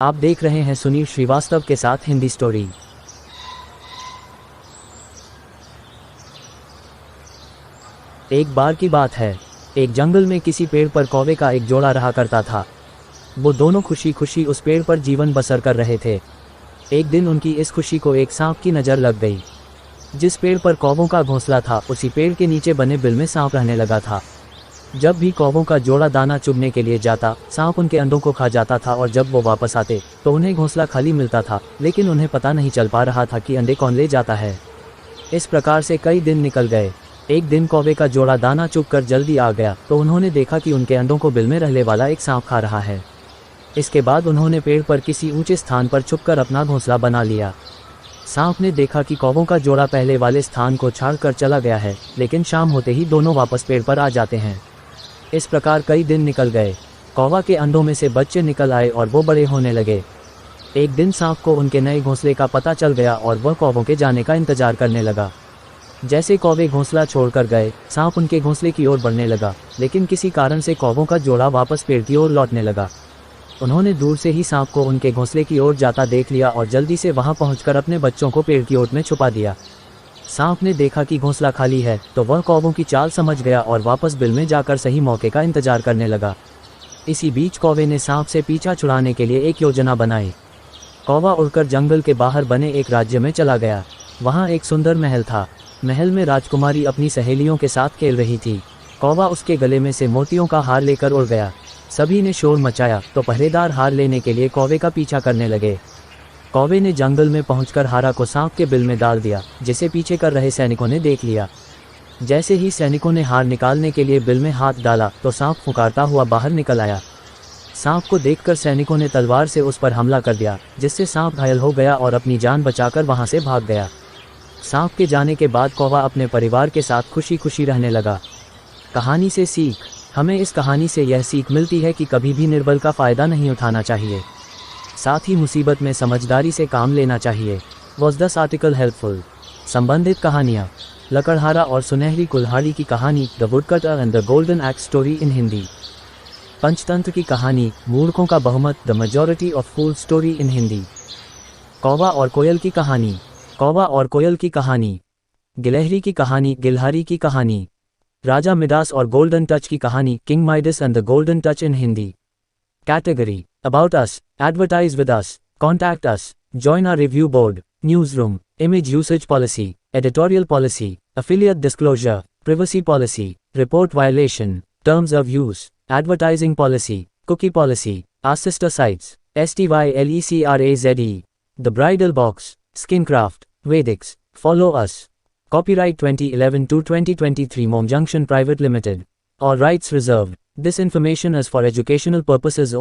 आप देख रहे हैं सुनील श्रीवास्तव के साथ हिंदी स्टोरी। एक बार की बात है, एक जंगल में किसी पेड़ पर कौवे का एक जोड़ा रहा करता था। वो दोनों खुशी खुशी उस पेड़ पर जीवन बसर कर रहे थे। एक दिन उनकी इस खुशी को एक सांप की नज़र लग गई। जिस पेड़ पर कौवों का घोंसला था, उसी पेड़ के नीचे बने बिल में सांप रहने लगा था। जब भी कौवों का जोड़ा दाना चुगने के लिए जाता, सांप उनके अंडों को खा जाता था और जब वो वापस आते तो उन्हें घोंसला खाली मिलता था, लेकिन उन्हें पता नहीं चल पा रहा था कि अंडे कौन ले जाता है। इस प्रकार से कई दिन निकल गए। एक दिन कौवे का जोड़ा दाना चुग कर जल्दी आ गया तो उन्होंने देखा कि उनके अंडों को बिल में रहने वाला एक सांप खा रहा है। इसके बाद उन्होंने पेड़ पर किसी ऊंचे स्थान पर छुपकर अपना घोंसला बना लिया। सांप ने देखा कि कौवों का जोड़ा पहले वाले स्थान को छाड़कर चला गया है, लेकिन शाम होते ही दोनों वापस पेड़ पर आ जाते हैं। इस प्रकार कई दिन निकल गए। कौवा के अंडों में से बच्चे निकल आए और वो बड़े होने लगे। एक दिन सांप को उनके नए घोंसले का पता चल गया और वह कौवों के जाने का इंतजार करने लगा। जैसे कौवे घोंसला छोड़कर गए, सांप उनके घोंसले की ओर बढ़ने लगा, लेकिन किसी कारण से कौवों का जोड़ा वापस पेड़ की ओर लौटने लगा। उन्होंने दूर से ही सांप को उनके घोंसले की ओर जाता देख लिया और जल्दी से वहां पहुंचकर अपने बच्चों को पेड़ की ओट में छुपा दिया। सांप ने देखा कि घोंसला खाली है तो वह कौवों की चाल समझ गया और वापस बिल में जाकर सही मौके का इंतजार करने लगा। इसी बीच कौवे ने सांप से पीछा छुड़ाने के लिए एक योजना बनाई। कौवा उड़कर जंगल के बाहर बने एक राज्य में चला गया। वहाँ एक सुंदर महल था। महल में राजकुमारी अपनी सहेलियों के साथ खेल रही थी। कौवा उसके गले में से मोतियों का हार लेकर उड़ गया। सभी ने शोर मचाया तो पहरेदार हार लेने के लिए कौवे का पीछा करने लगे। कौवे ने जंगल में पहुंचकर हारा को सांप के बिल में डाल दिया, जिसे पीछे कर रहे सैनिकों ने देख लिया। जैसे ही सैनिकों ने हार निकालने के लिए बिल में हाथ डाला तो सांप फुकारता हुआ बाहर निकल आया। सांप को देखकर सैनिकों ने तलवार से उस पर हमला कर दिया, जिससे सांप घायल हो गया और अपनी जान बचाकर वहां से भाग गया। सांप के जाने के बाद कौवा अपने परिवार के साथ खुशी खुशी रहने लगा। कहानी से सीख। हमें इस कहानी से यह सीख मिलती है कि कभी भी निर्बल का फ़ायदा नहीं उठाना चाहिए, साथ ही मुसीबत में समझदारी से काम लेना चाहिए। Was this article helpful? संबंधित कहानियाँ: लकड़हारा और सुनहरी कुल्हाड़ी की कहानी, the woodcutter and the golden x story in Hindi. Panchatantra की कहानी, मूर्खों का बहुमत, the majority of fools story in Hindi. कौवा और कोयल की कहानी, कौवा और कोयल की कहानी। गिलहरी की कहानी, गिलहारी की कहानी। राजा मिडास और गोल्डन टच की कहानी, king Midas and the golden touch in Hindi. Category: About us, Advertise with us, Contact us, Join our review board, Newsroom, Image usage policy, Editorial policy, Affiliate disclosure, Privacy policy, Report violation, Terms of use, Advertising policy, Cookie policy, Our sister sites, STYLECRAZE, The Bridal Box, Skincraft, Vedics, Follow us. Copyright 2011 to 2023 Mom Junction Private Limited. All rights reserved. This information is for educational purposes